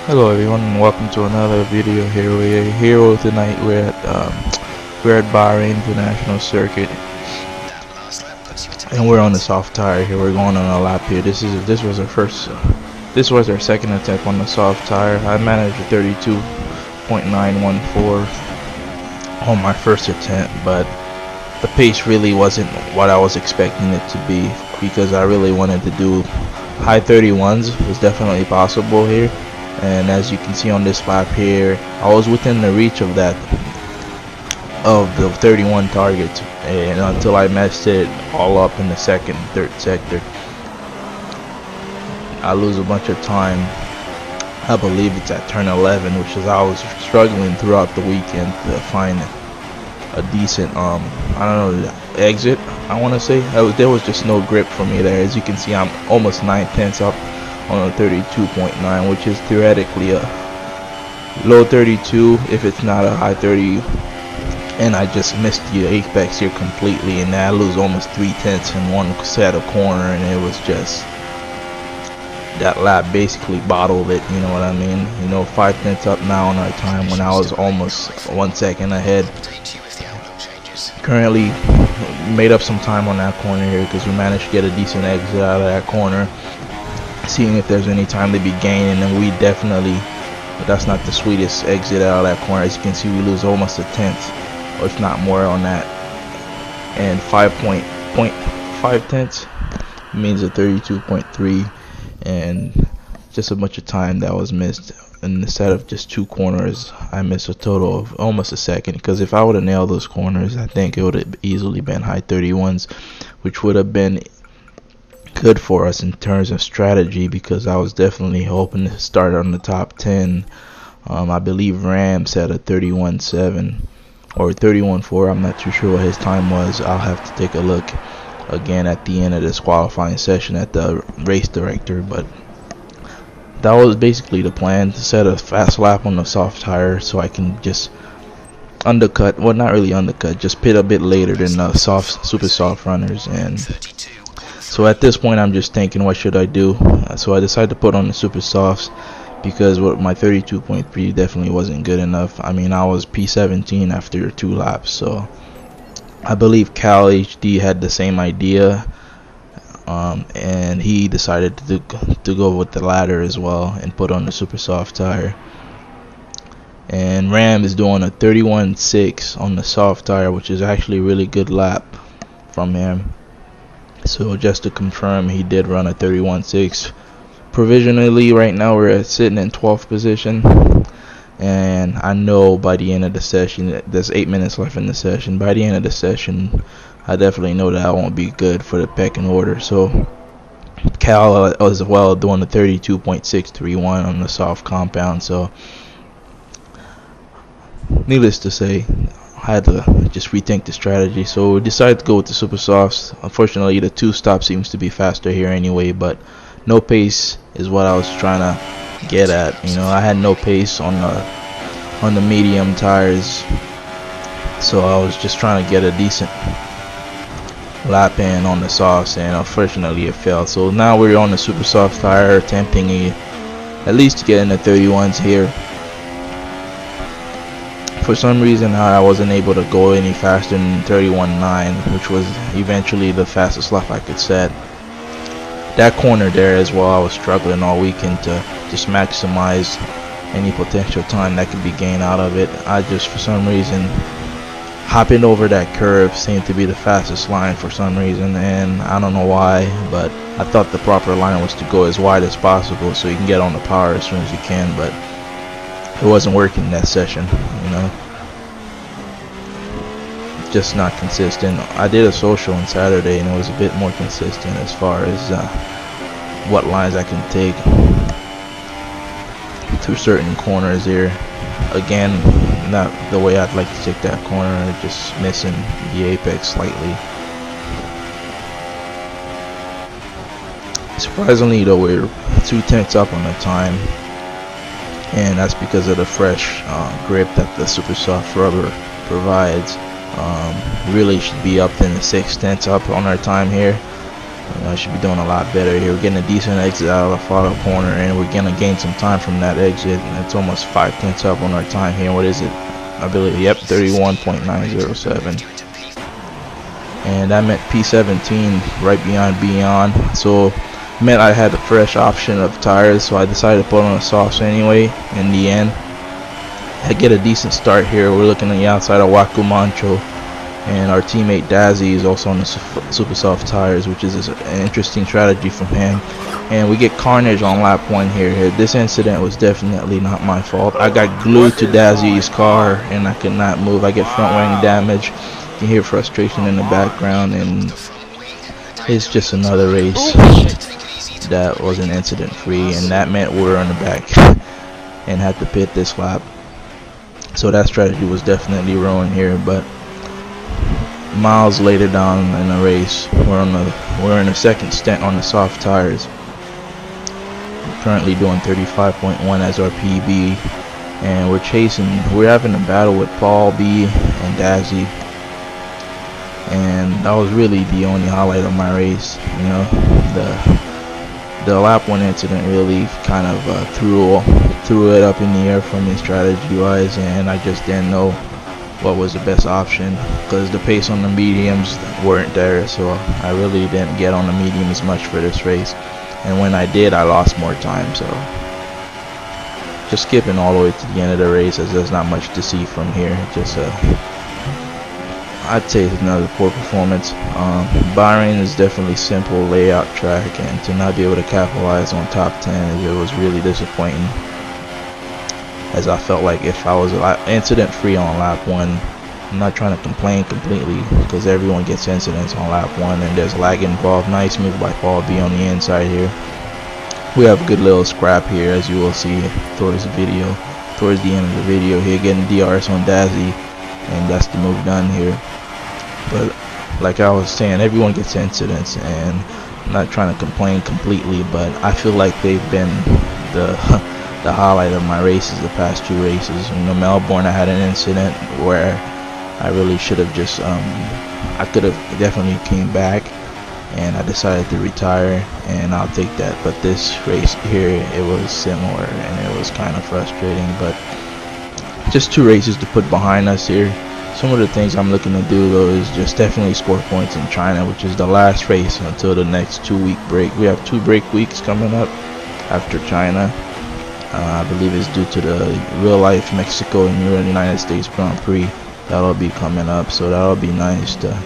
Hello everyone and welcome to another video here. We're here tonight. We're at Bahrain International Circuit and we're on the soft tire here. We're going on a lap here. This was our second attempt on the soft tire. I managed a 32.914 on my first attempt, but the pace really wasn't what I was expecting it to be, because I really wanted to do high 31s. It was definitely possible here. And as you can see on this lap here, I was within the reach of the 31 target, and until I messed it all up in the second, third sector. I lose a bunch of time. I believe it's at turn 11, which is I was struggling throughout the weekend to find a decent I don't know, exit. I want to say there was just no grip for me there. As you can see, I'm almost 9/10 up on a 32.9, which is theoretically a low 32 if it's not a high 30, and I just missed the apex here completely, and I lose almost 3/10 in one set of corner, and it was just that lap basically bottled it, you know what I mean? 5/10 up now on our time when I was almost 1 second ahead. Currently made up some time on that corner here because we managed to get a decent exit out of that corner, seeing if there's any time to be gained, and we definitely, but that's not the sweetest exit out of that corner. As you can see, we lose almost a tenth, or if not more on that, and 5.5 tenths means a 32.3, and just a bunch of time that was missed. And instead of just 2 corners, I missed a total of almost a second, because if I would have nailed those corners, I think it would have easily been high 31s, which would have been good for us in terms of strategy, because I was definitely hoping to start on the top 10. I believe Ram set a 31.7 or 31.4. I'm not too sure what his time was. I'll have to take a look again at the end of this qualifying session at the race director, but that was basically the plan, to set a fast lap on the soft tire so I can just undercut, well, not really undercut, just pit a bit later than the super soft runners. And so at this point, I'm just thinking, what should I do? So I decided to put on the super softs, because what my 32.3 definitely wasn't good enough. I mean, I was P17 after 2 laps. So I believe Cal HD had the same idea, and he decided to go with the latter as well and put on the super soft tire. And Ram is doing a 31.6 on the soft tire, which is actually a really good lap from him. So just to confirm, he did run a 31.6 provisionally. Right now we're sitting in 12th position, and I know by the end of the session, there's 8 minutes left in the session, by the end of the session I definitely know that I won't be good for the pecking order. So Cal as well doing the 32.631 on the soft compound. So needless to say, I had to just rethink the strategy. So we decided to go with the super softs. Unfortunately, the 2-stop seems to be faster here anyway, but no pace is what I was trying to get at. I had no pace on the medium tires, so I was just trying to get a decent lap in on the softs, and unfortunately it failed. So now we're on the super soft tire, attempting at least to get in the 31s here. For some reason I wasn't able to go any faster than 31.9, which was eventually the fastest lap I could set. That corner there as well, I was struggling all weekend to just maximize any potential time that could be gained out of it. I just, for some reason, hopping over that curve seemed to be the fastest line for some reason, and I don't know why, but I thought the proper line was to go as wide as possible so you can get on the power as soon as you can, but it wasn't working that session, just not consistent. I did a social on Saturday, and it was a bit more consistent as far as what lines I can take through certain corners here. Again, not the way I'd like to take that corner, just missing the apex slightly. Surprisingly though, we're 2/10 up on the time, and that's because of the fresh grip that the super soft rubber provides. Really should be up in the 6/10 up on our time here. I should be doing a lot better here. We're getting a decent exit out of the far corner, and we're gonna gain some time from that exit. And it's almost 5 tenths up on our time here. What is it? I believe, yep, 31.907. And that meant P17 right beyond beyond. So meant I had a fresh option of tires, so I decided to put on the softs anyway. In the end, I get a decent start here. We're looking at the outside of Waku Mancho, and our teammate Dazzy is also on the super soft tires, which is an interesting strategy from him. And we get carnage on lap 1 here. This incident was definitely not my fault. I got glued to Dazzy's car and I could not move. I get front wing damage. You can hear frustration in the background, and it's just another race that wasn't incident free, and that meant we're on the back and had to pit this lap. So that strategy was definitely ruined here. But miles later down in the race, we're in a second stint on the soft tires. We're currently doing 35.1 as our PB, and we're having a battle with Paul B and Dazzy, and that was really the only highlight of my race. You know, the lap 1 incident really kind of threw it up in the air for me strategy wise, and I just didn't know what was the best option because the pace on the mediums weren't there. So I really didn't get on the mediums much for this race, and when I did, I lost more time. So just skipping all the way to the end of the race, as there's not much to see from here. Just I'd say it's another poor performance. Bahrain is definitely simple layout track, and to not be able to capitalize on top 10, it was really disappointing, as I felt like if I was incident free on lap 1, I'm not trying to complain completely because everyone gets incidents on lap 1 and there's lag involved. Nice move by Paul B on the inside here. We have a good little scrap here, as you will see towards the end of the video here, getting DRS on Dazzy, and that's the move done here. But like I was saying, everyone gets incidents, and I'm not trying to complain completely, but I feel like they've been the highlight of my races the past 2 races. In Melbourne, I had an incident where I really should have just I could have definitely came back, and I decided to retire, and I'll take that. But this race here, it was similar, and it was kind of frustrating. But just 2 races to put behind us here. Some of the things I'm looking to do though is just definitely score points in China, which is the last race until the next 2-week break. We have 2 break weeks coming up after China. I believe it's due to the real life Mexico and United States Grand Prix that'll be coming up, so that'll be nice to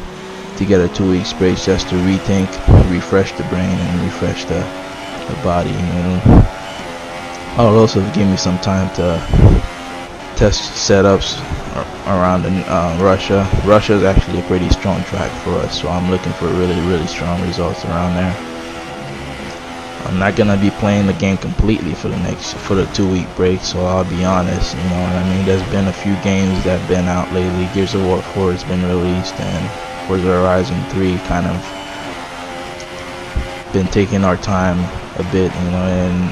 get a 2 weeks break just to rethink, refresh the brain, and refresh the body. You know, it'll also give me some time to test setups around Russia. Russia is actually a pretty strong track for us, so I'm looking for really strong results around there. I'm not gonna be playing the game completely for the 2-week break, so I'll be honest. You know what I mean? There's been a few games that have been out lately. Gears of War 4 has been released, and Forza Horizon 3 kind of been taking our time a bit, you know, and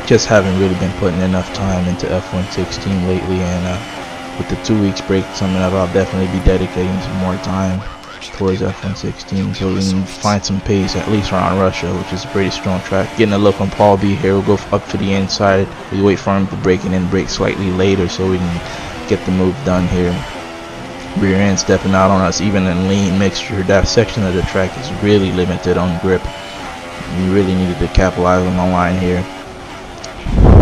just haven't really been putting enough time into F116 lately. And with the 2 weeks break coming up, I'll definitely be dedicating some more time towards F116 so we can find some pace at least around Russia, which is a pretty strong track. Getting a look on Paul B here. We'll go up to the inside. We wait for him to break and then break slightly later so we can get the move done here. Rear end stepping out on us, even in lean mixture. That section of the track is really limited on grip. We really needed to capitalize on the line here.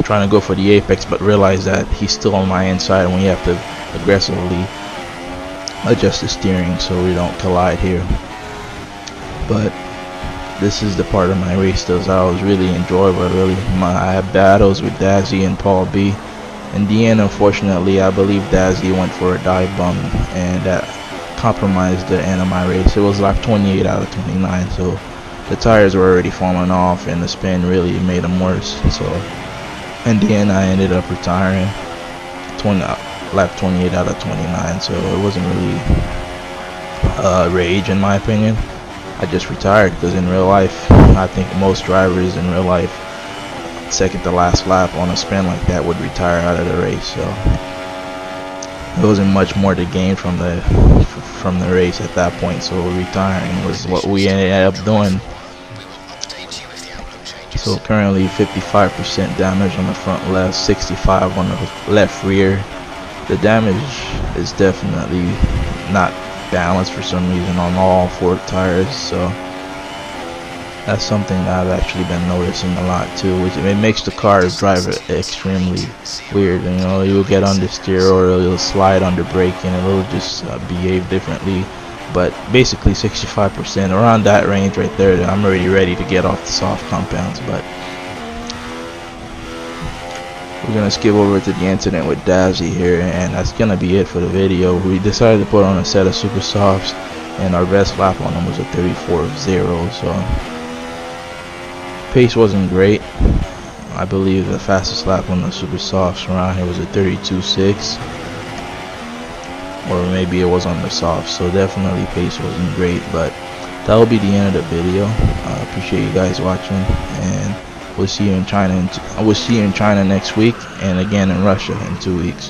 Trying to go for the apex, but realize that he's still on my inside, and we have to aggressively adjust the steering so we don't collide here. But this is the part of my race that was really enjoyable. I had battles with Dazzy and Paul B. In the end, unfortunately, I believe Dazzy went for a dive bomb, and that compromised the end of my race. It was lap 28 out of 29, so the tires were already falling off, and the spin really made them worse. So in the end, I ended up retiring lap 28 out of 29, so it wasn't really rage in my opinion. I just retired because in real life, I think most drivers in real life, second to last lap on a spin like that would retire out of the race. So there wasn't much more to gain from the race at that point, so retiring was what we ended up doing. So currently 55% damage on the front left, 65 on the left rear. The damage is definitely not balanced for some reason on all 4 tires, so that's something that I've actually been noticing a lot too, which it makes the car drive extremely weird. You know, you'll get understeer or it'll slide under braking and it'll just behave differently. But basically 65%, around that range right there, I'm already ready to get off the soft compounds. But we're gonna skip over to the incident with Dazzy here, and that's gonna be it for the video. We decided to put on a set of super softs, and our best lap on them was a 34.0. So pace wasn't great. I believe the fastest lap on the super softs around here was a 32.6. Or maybe it was on the soft, so definitely pace wasn't great. But that will be the end of the video. I appreciate you guys watching, and we'll see you in China. We'll see you in China next week, and again in Russia in 2 weeks.